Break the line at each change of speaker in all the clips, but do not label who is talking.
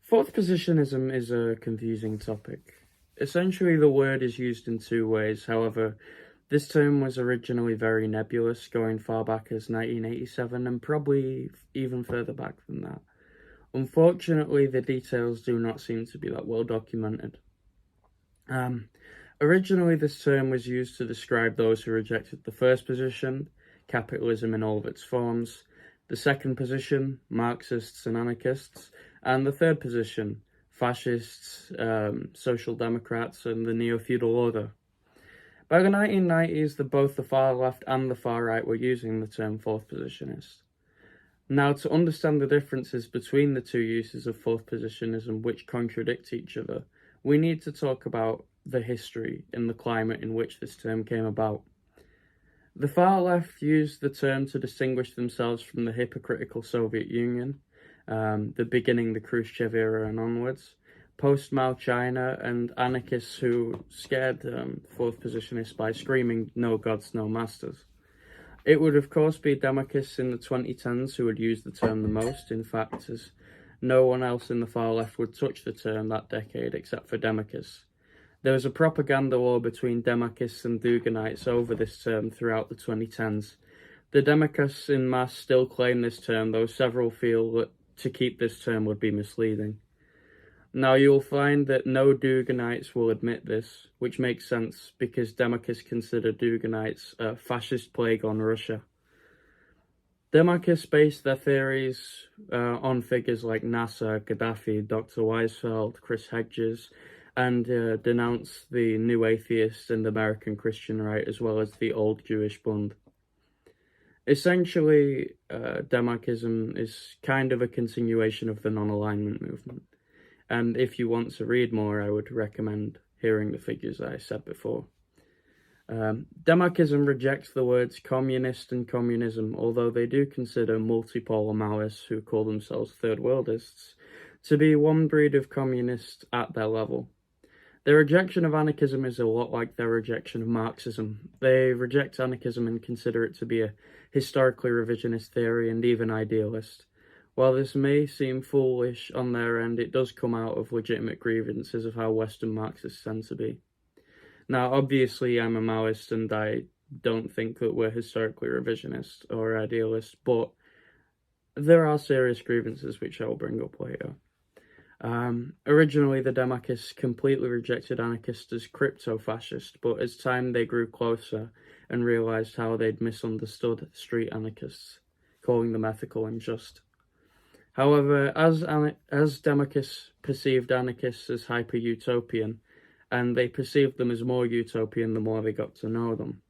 Fourth positionism is a confusing topic. Essentially, the word is used in two ways. However, this term was originally very nebulous, going far back as 1987 and probably even further back than that. Unfortunately, the details do not seem to be that well documented. Originally, this term was used to describe those who rejected the first position, capitalism in all of its forms, the second position, Marxists and anarchists, and the third position, fascists, social democrats, and the neo-feudal order. By the 1990s, both the far left and the far right were using the term fourth positionist. Now, to understand the differences between the two uses of fourth positionism, which contradict each other, we need to talk about the history and the climate in which this term came about. The far left used the term to distinguish themselves from the hypocritical Soviet Union, the beginning the Khrushchev era and onwards, post-Mao China, and anarchists who scared fourth positionists by screaming, "No gods, no masters." It would of course be Democrats in the 2010s who would use the term the most, in fact, as no one else in the far left would touch the term that decade except for Democrats. There was a propaganda war between Democrats and Duganites over this term throughout the 2010s. The Democrats in mass still claim this term, though several feel that to keep this term would be misleading. Now, you'll find that no Duganites will admit this, which makes sense because Democrats consider Duganites a fascist plague on Russia. Democrats base their theories on figures like Nasser, Gaddafi, Dr. Weisfeld, Chris Hedges, and denounce the New Atheists and American Christian Right, as well as the Old Jewish Bund. Essentially, Demarchism is kind of a continuation of the non-alignment movement. And if you want to read more, I would recommend hearing the figures I said before. Demarchism rejects the words communist and communism, although they do consider multipolar Maoists, who call themselves third worldists, to be one breed of communists at their level. Their rejection of anarchism is a lot like their rejection of Marxism. They reject anarchism and consider it to be a historically revisionist theory and even idealist. While this may seem foolish on their end, it does come out of legitimate grievances of how Western Marxists tend to be. Now, obviously, I'm a Maoist and I don't think that we're historically revisionist or idealist, but there are serious grievances which I will bring up later. Originally, the Demarchists completely rejected anarchists as crypto-fascist, but as time they grew closer and realised how they'd misunderstood street anarchists, calling them ethical and just. However, as Demarchists perceived anarchists as hyper-utopian, and they perceived them as more utopian the more they got to know them.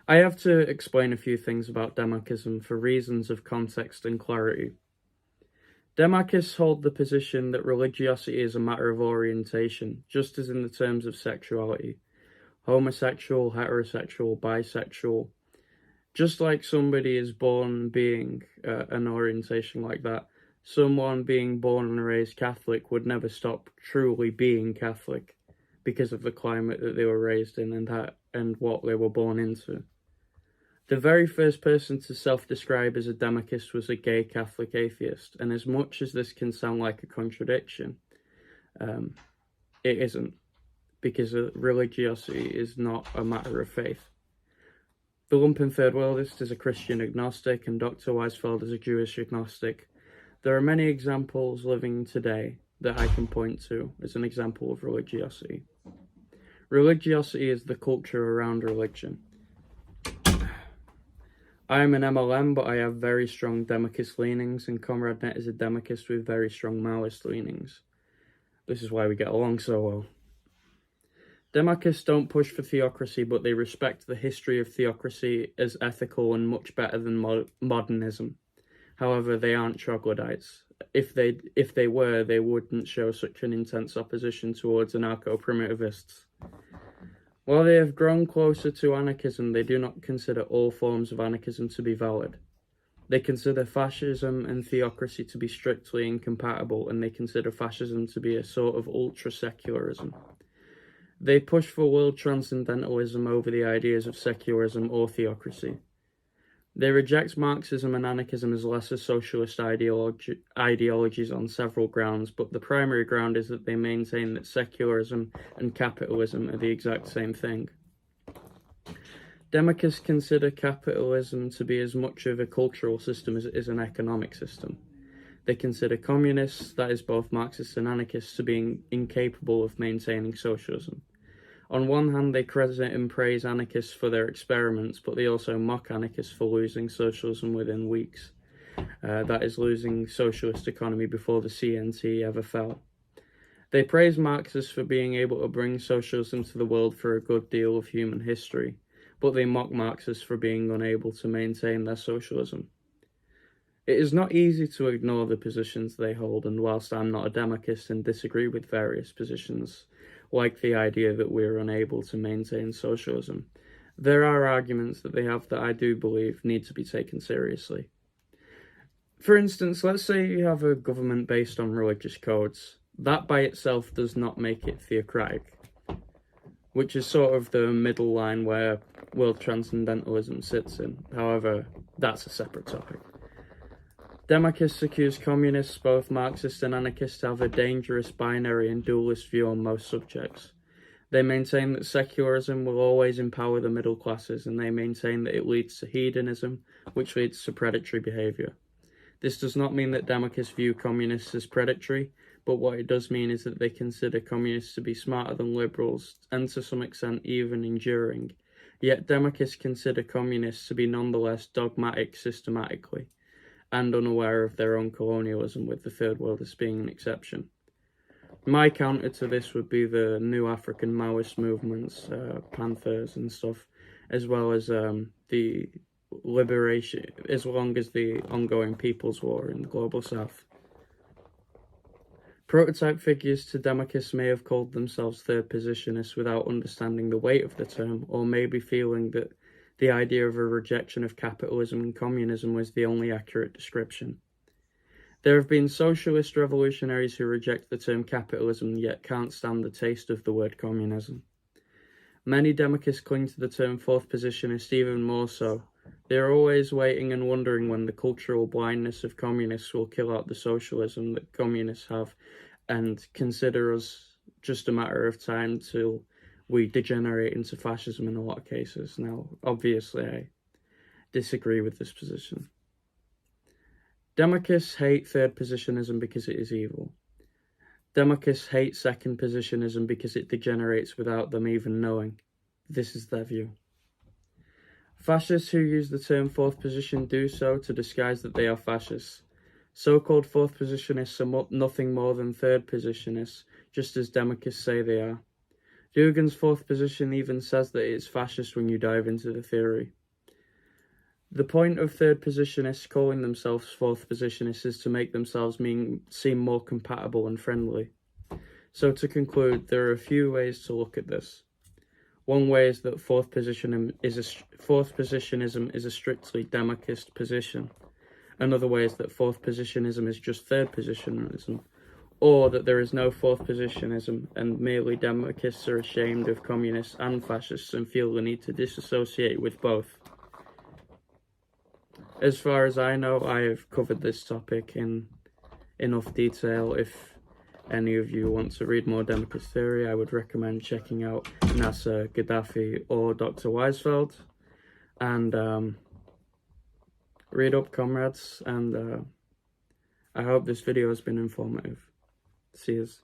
I have to explain a few things about Demarchism for reasons of context and clarity. Demarchists hold the position that religiosity is a matter of orientation, just as in the terms of sexuality. Homosexual, heterosexual, bisexual. Just like somebody is born being an orientation like that, someone being born and raised Catholic would never stop truly being Catholic because of the climate that they were raised in and what they were born into. The very first person to self-describe as a Demarchist was a gay Catholic atheist, and as much as this can sound like a contradiction, it isn't, because religiosity is not a matter of faith. The lumpen third worldist is a Christian agnostic, and Dr. Weisfeld is a Jewish agnostic. There are many examples living today that I can point to as an example of religiosity. Religiosity is the culture around religion. I am an MLM, but I have very strong Demarchist leanings, and ComradeNet is a Demarchist with very strong Maoist leanings. This is why we get along so well. Demarchists don't push for theocracy, but they respect the history of theocracy as ethical and much better than modernism. However, they aren't troglodytes. If they were, they wouldn't show such an intense opposition towards anarcho-primitivists. While they have grown closer to anarchism, they do not consider all forms of anarchism to be valid. They consider fascism and theocracy to be strictly incompatible, and they consider fascism to be a sort of ultra-secularism. They push for world transcendentalism over the ideas of secularism or theocracy. They reject Marxism and anarchism as lesser socialist ideologies on several grounds, but the primary ground is that they maintain that secularism and capitalism are the exact same thing. Democrats consider capitalism to be as much of a cultural system as it is an economic system. They consider communists, that is both Marxists and anarchists, to be incapable of maintaining socialism. On one hand, they credit and praise anarchists for their experiments, but they also mock anarchists for losing socialism within weeks. That is, losing socialist economy before the CNT ever fell. They praise Marxists for being able to bring socialism to the world for a good deal of human history, but they mock Marxists for being unable to maintain their socialism. It is not easy to ignore the positions they hold, and whilst I'm not a democrat and disagree with various positions, like the idea that we're unable to maintain socialism, there are arguments that they have that I do believe need to be taken seriously. For instance, let's say you have a government based on religious codes. That by itself does not make it theocratic, which is sort of the middle line where world transcendentalism sits in. However, that's a separate topic. Democrats accuse communists, both Marxists and anarchists, to have a dangerous binary and dualist view on most subjects. They maintain that secularism will always empower the middle classes, and they maintain that it leads to hedonism, which leads to predatory behaviour. This does not mean that Democrats view communists as predatory, but what it does mean is that they consider communists to be smarter than liberals, and to some extent even enduring. Yet Democrats consider communists to be nonetheless dogmatic systematically, and unaware of their own colonialism, with the Third Worldists being an exception. My counter to this would be the new African Maoist movements, Panthers and stuff, as well as the liberation, as long as the ongoing People's War in the Global South. Prototype figures to Democrats may have called themselves third positionists without understanding the weight of the term, or maybe feeling that the idea of a rejection of capitalism and communism was the only accurate description. There have been socialist revolutionaries who reject the term capitalism yet can't stand the taste of the word communism. Many Democrats cling to the term fourth positionist even more so. They are always waiting and wondering when the cultural blindness of communists will kill out the socialism that communists have, and consider us just a matter of time till we degenerate into fascism in a lot of cases. Now, obviously, I disagree with this position. Democrats hate third positionism because it is evil. Democrats hate second positionism because it degenerates without them even knowing. This is their view. Fascists who use the term fourth position do so to disguise that they are fascists. So-called fourth positionists are nothing more than third positionists, just as Democrats say they are. Dugin's fourth position even says that it is fascist when you dive into the theory. The point of third positionists calling themselves fourth positionists is to make themselves seem more compatible and friendly. So to conclude, there are a few ways to look at this. One way is that fourth positionism is a strictly Democrat position. Another way is that fourth positionism is just third positionism, or that there is no fourth positionism and merely Democrats are ashamed of communists and fascists and feel the need to disassociate with both. As far as I know, I have covered this topic in enough detail. If any of you want to read more Democrat theory, I would recommend checking out Nasser Gaddafi or Dr. Weisfeld. And read up, comrades, and I hope this video has been informative. See yous.